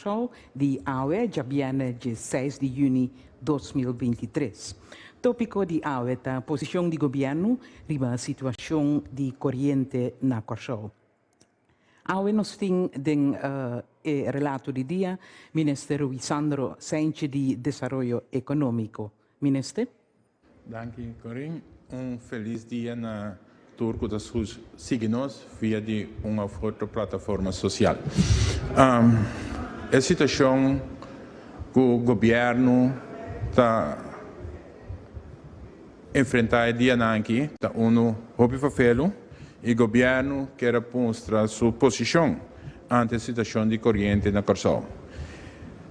Corsol de AUE já viene de 6 de junho de 2023. Tópico de AUE é a posição do governo riba a situação de corrente na Corsol. AUE nos tem den relato de dia, Ministro Sandro Sánchez de Desarrollo Econômico. Ministro? Danke, Corinne. Feliz dia na turco das signos via de uma outra plataforma social. A situação que o governo está enfrentando dia aqui, está hobby fafelo, e o governo quer mostrar sua posição ante a situação de corrente na Corsol.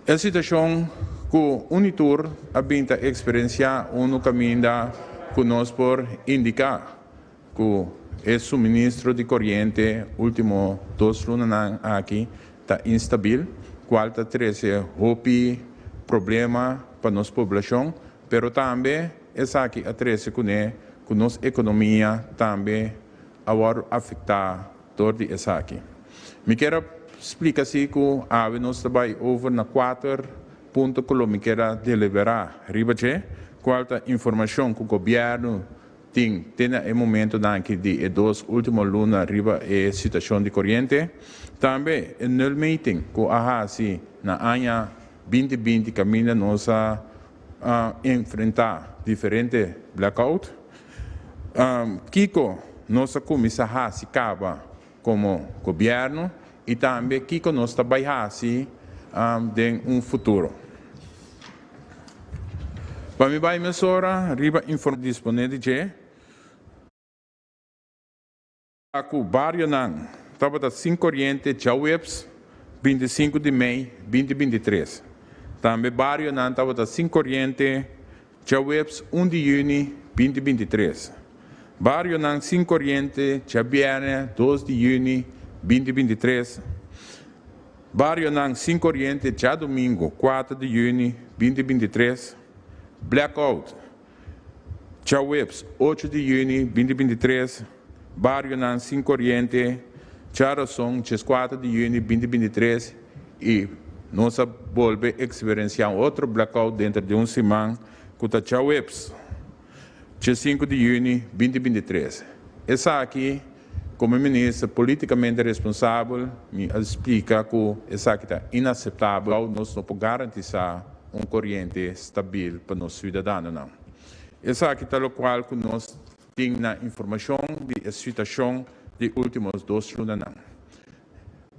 A situação que o Unitur habita experienciar caminho que nós por indicar que o suministro de corrente último 2 anos aqui está instável, qual está trazendo problema para nossa população, mas também essa aqui traz que nossa economia também agora afetar toda essa aqui. Me quero explicar se que nós trabalhamos over na 4 pontos que eu quero deliberar, ribache, qual a informação que o governo tem no momento de 2 últimos lunas riba a situação de corrente. Também no meeting que se na ano 2020 caminha nós a enfrentar diferentes blackouts. Kiko nossa comissão se acaba como governo e também Kiko nós trabalhamos em futuro. Para mim, vai mesura, riba informação disponível de o barrio nan, estava da 5 corrente já webs 25 de maio 2023. Também barrio nan estava da 5 corrente já webs 1 de junho 2023. Barrio nan 5 corrente já viene 2 de junho 2023. Barrio nan 5 corrente já domingo 4 de junho 2023. Blackout, já webs 8 de junho 2023, barrio nan 5 corrente, já razão 4 de junho 2023 e nós volve experienciar outro blackout dentro de semana que está já webs, 5 de junho 2023. Essa aqui, como ministro politicamente responsável, me explica que essa aqui está inaceitável, nós não podemos garantir corrente estável para os cidadãos. Não. Essa aqui é o qual que nós temos na informação de situação de últimos 2 anos.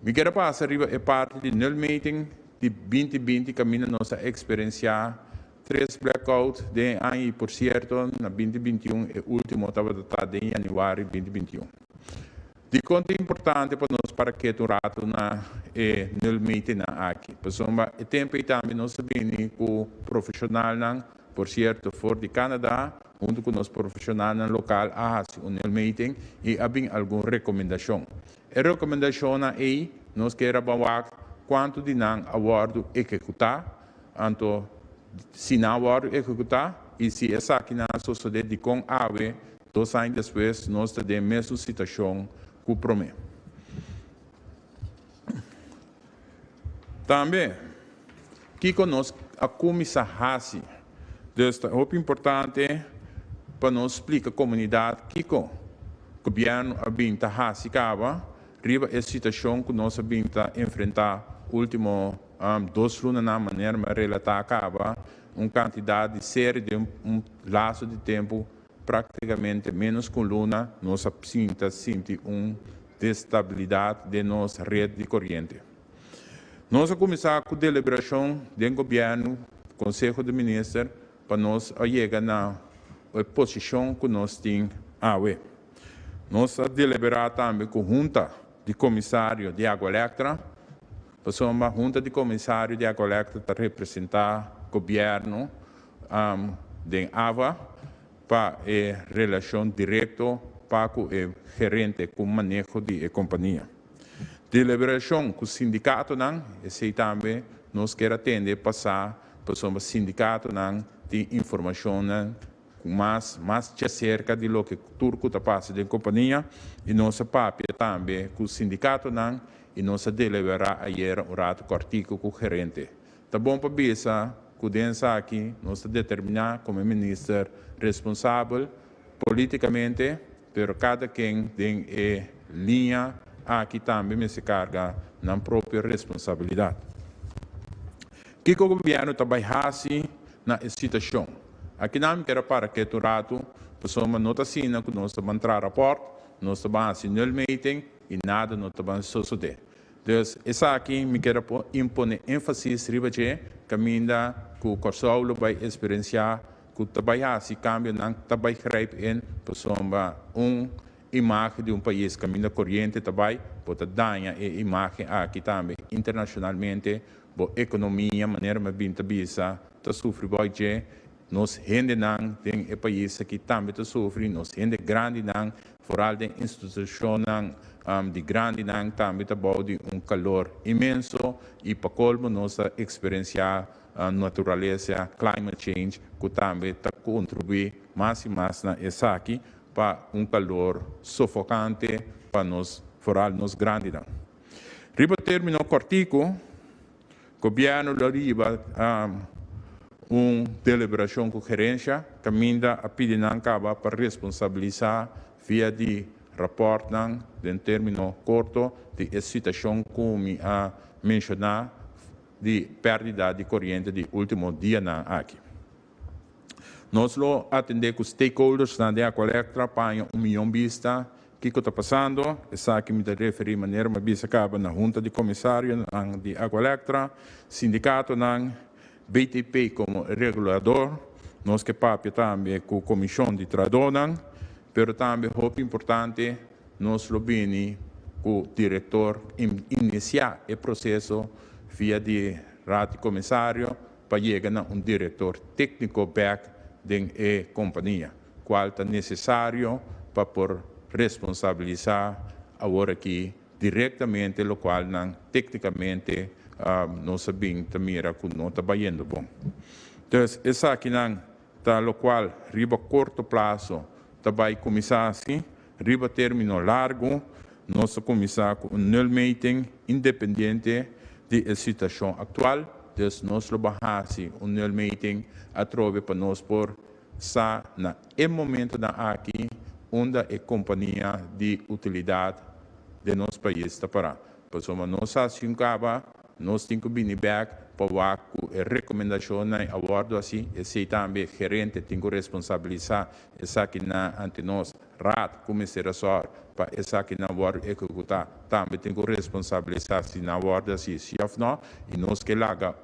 Me quero passar a parte do meeting de 2020 que nós experienciar 3 blackouts de ano, por certo, na 2021 e último estava datado em janeiro de 2021. De conta importante para nós para que o rato no meeting aqui. Pessoal, o tempo e também nós sabemos que o profissional por certo fora de Canadá, junto com os profissionais local no meeting e havia alguma recomendação. A recomendação é nós queremos quanto de acordo executar, anto se não acordo executar e se essa aqui não sucede com AVE, 2 anos depois nós temos a mesma situação. Também, que conosco a comissão RACI, é muito importante para nós explicar à comunidade que o governo habita RACI acaba, riba a situação que nós habita enfrentar último 2 anos na maneira relatada acaba, quantidade de série de laço de tempo praticamente menos com luna, nós sentimos uma destabilidade de nossa rede de corrente. Nós começamos com a deliberação do governo, Conselho de Ministros, para nós chegar na posição que nós temos AUE. Nós deliberamos também com a Junta de Comissário de Água Elétrica, a Junta de Comissário de Água Elétrica para representar o governo de AVA, para a relação direta para o gerente com o manejo da companhia. Deliberação com o sindicato, esse também nós queremos atender passar para o sindicato de informação mais cerca do que o turco está passando da companhia e nossa papel também com o sindicato e nós deliberamos ayer um rato cortico com o gerente. Tá bom para bisa, que densa aqui, nós determinar como ministro responsável politicamente, pero cada quem tem linha aqui também se carga na própria responsabilidade. Que o governo trabalha na situação. Aqui não quero para que o rato, pessoa nota assina que nós vamos entrar rapport, nós vamos assinar o meeting e nada nós vamos suceder. Então, essa aqui me quero impor ênfase riba que caminha que o Corsol vai experienciar que o trabalho se cambia não trabalho greip em pessoa imagem de país caminho corrente trabalho pode dar a imagem aqui também internacionalmente a economia maneira mais bem tabisa tá sofre boy nos gente não tem país que também tá sofre nos gente grande não foral de instituição de grande não também tá bom de calor imenso e para colmo nossa experiência natureza climate change que também tá contribui mais e mais na essa aqui para calor sufocante para nós foral nos grande não riba termino cortico governo arriba deliberação com gerência, caminha a pedir para responsabilizar via de rapport em termino curto de situação como a mencionar de perda de corrente de último dia aqui. Nós lo atendemos com stakeholders na de coleta para 1 milhão de vista que está passando, essa que me referi maneira mas bisa acaba na junta de comissário de Agualectra, sindicato BTP como regulador, nós que papel também com a comissão de tradução, pero também muito importante nós lo bem com o diretor iniciar o processo via de rato comissário para chegar a diretor técnico back da companhia, qual é necessário para por responsabilizar agora aqui diretamente o qual não tecnicamente nós sabemos também que não está indo bom. Então, essa aqui não está o qual riba curto prazo vai começar assim, riba término largo, nós começar com null meeting independente da situação atual, então nós vamos fazer null meeting a trove para nós por sa na momento aqui onde a companhia de utilidade de nosso país está para. Pessoal, nós assim acaba, nós temos que vir back para a recomendação na abordo assim, e se também gerente tem que responsabilizar essa que na ante nós rat como será só para essa que na abordo executar também tem que responsabilizar se na abordo assim, se não e nós que laga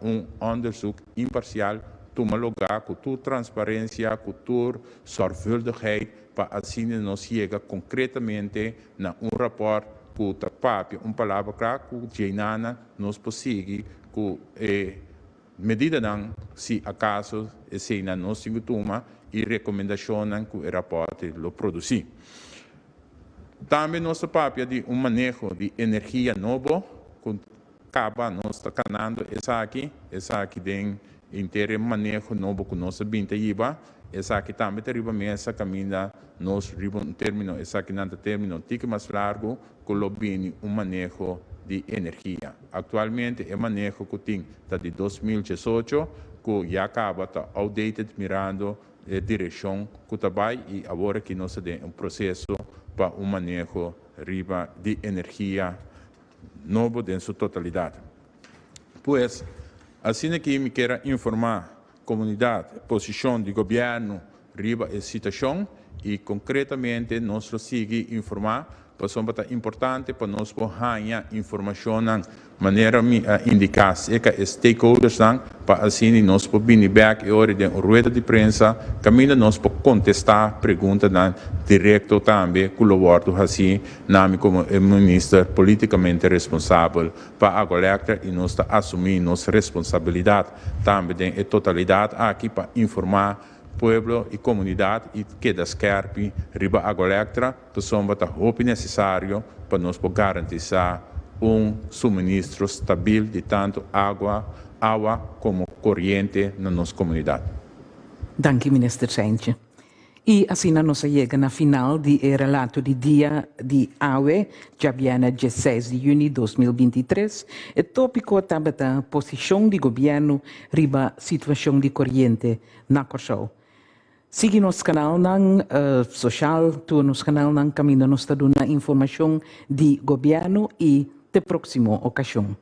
onderzoek imparcial toma lugar com tua transparência, com tua sorgvuldigheid, para assim nós chega concretamente na rapport com o papel, palavra que Jainana nos possível com medida não se acaso se na nós toma e recomendação que o rapport lo produzir. Também nosso papel de manejo de energia novo, com acaba nós está canando essa aqui tem inteiro manejo novo com nossa binta iba, essa aqui também teriba mesa caminha nos riba termino essa aqui não termino tique mais largo com o bem manejo de energia. Atualmente o manejo que tem está de 2018 que já acaba tá outdated mirando a direção que trabalha e agora que nós temos processo para manejo riba de energia novo em sua totalidade. Pois assim que me quero informar a comunidade, posição do governo, riba a situação e concretamente nós seguimos informar, pois é importante para nós ganhar informação na maneira indicar que stakeholders para assim nós podemos back e hora de rueda de prensa, caminho nós podemos contestar perguntas direto também com o wordo assim, nome como ministro politicamente responsável para a coleta e nós assumir nossa responsabilidade também em totalidade aqui para informar pueblo e comunidade e que das carpi riba a coleta, pessoa está o necessário para nós garantir suministro estável de tanto água como corrente na nossa comunidade. Danke, minister Scheintje. E assim nós chegamos na final do relato de dia de AUE, já viene 16 de junho de 2023. O tópico também da posição do governo riba situação de corrente na Corsou. Siga nosso canal social, tu nosso canal caminho nos está dando informação de governo e de próxima ocasião.